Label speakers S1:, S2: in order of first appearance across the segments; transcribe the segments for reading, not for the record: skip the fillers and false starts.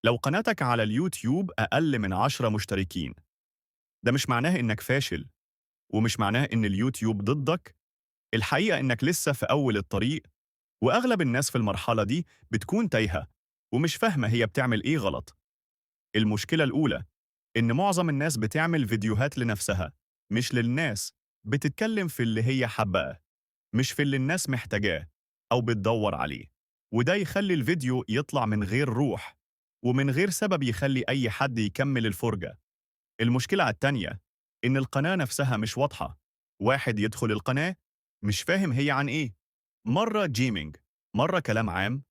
S1: لو قناتك على اليوتيوب أقل من 10 مشتركين، ده مش معناه إنك فاشل، ومش معناه إن اليوتيوب ضدك. الحقيقة إنك لسه في أول الطريق، وأغلب الناس في المرحلة دي بتكون تايهة ومش فاهمة هي بتعمل إيه غلط. المشكلة الأولى إن معظم الناس بتعمل فيديوهات لنفسها، مش للناس. بتتكلم في اللي هي حباه، مش في اللي الناس محتاجاه أو بتدور عليه. وده يخلي الفيديو يطلع من غير روح، ومن غير سبب يخلي أي حد يكمل الفرجة. المشكلة التانية إن القناة نفسها مش واضحة. واحد يدخل القناة مش فاهم هي عن إيه، مرة جيمينج، مرة كلام عام،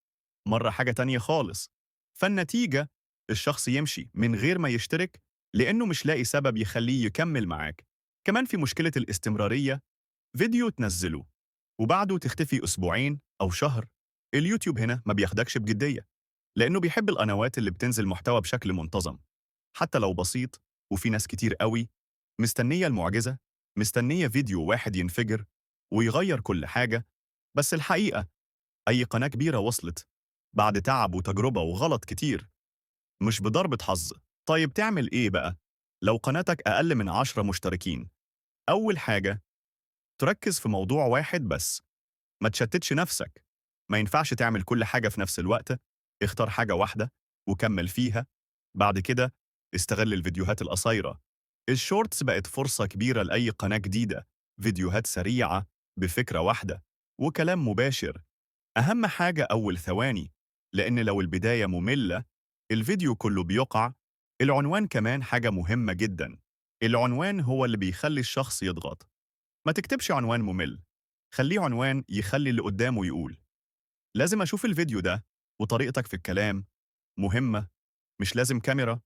S1: مرة حاجة تانية خالص. فالنتيجة، الشخص يمشي من غير ما يشترك لأنه مش لاقي سبب يخليه يكمل معاك. كمان في مشكلة الاستمرارية. فيديو تنزله وبعده تختفي أسبوعين أو شهر. اليوتيوب هنا ما بياخدكش بجدية، لأنه بيحب القنوات اللي بتنزل محتوى بشكل منتظم، حتى لو بسيط. وفي ناس كتير قوي مستنية المعجزة، مستنية فيديو واحد ينفجر ويغير كل حاجة. بس الحقيقة، أي قناة كبيرة وصلت بعد تعب وتجربة وغلط كتير، مش بضربة حظ. طيب تعمل إيه بقى لو قناتك أقل من 10 مشتركين؟ أول حاجة، تركز في موضوع واحد بس. ما تشتتش نفسك. ما ينفعش تعمل كل حاجة في نفس الوقت. اختار حاجة واحدة وكمل فيها. بعد كده، استغل الفيديوهات القصيرة. الشورتس بقت فرصة كبيرة لأي قناة جديدة. فيديوهات سريعة بفكرة واحدة وكلام مباشر. أهم حاجة أول ثواني، لأن لو البداية مملة الفيديو كله بيقع. العنوان كمان حاجة مهمة جدا. العنوان هو اللي بيخلي الشخص يضغط. ما تكتبش عنوان ممل، خليه عنوان يخلي اللي قدامه يقول لازم أشوف الفيديو ده. وطريقتك في الكلام مهمة. مش لازم كاميرا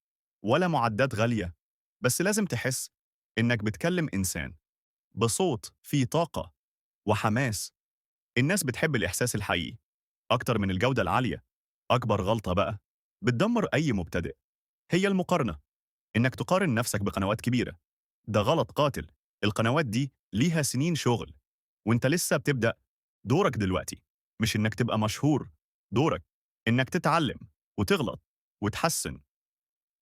S1: ولا معدات غالية، بس لازم تحس إنك بتكلم إنسان بصوت فيه طاقة وحماس. الناس بتحب الإحساس الحقيقي أكتر من الجودة العالية. أكبر غلطة بقى بتدمر أي مبتدئ هي المقارنة. إنك تقارن نفسك بقنوات كبيرة، ده غلط قاتل. القنوات دي ليها سنين شغل، وانت لسه بتبدأ. دورك دلوقتي مش إنك تبقى مشهور، دورك إنك تتعلم وتغلط وتحسن،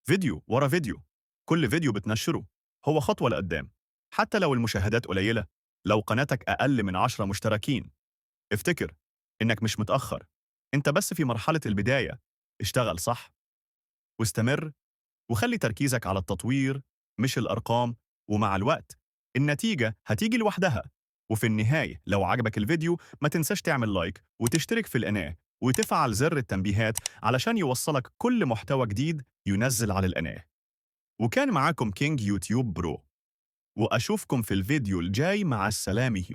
S1: فيديو ورا فيديو. كل فيديو بتنشره هو خطوة لقدام، حتى لو المشاهدات قليلة. لو قناتك أقل من 10 مشتركين، افتكر إنك مش متأخر، انت بس في مرحلة البداية. اشتغل صح واستمر، وخلي تركيزك على التطوير مش الأرقام. ومع الوقت النتيجة هتيجي لوحدها. وفي النهاية، لو عجبك الفيديو ما تنساش تعمل لايك وتشترك في القناة وتفعل زر التنبيهات علشان يوصلك كل محتوى جديد ينزل على القناة. وكان معاكم كينج يوتيوب برو، وأشوفكم في الفيديو الجاي. مع السلامة.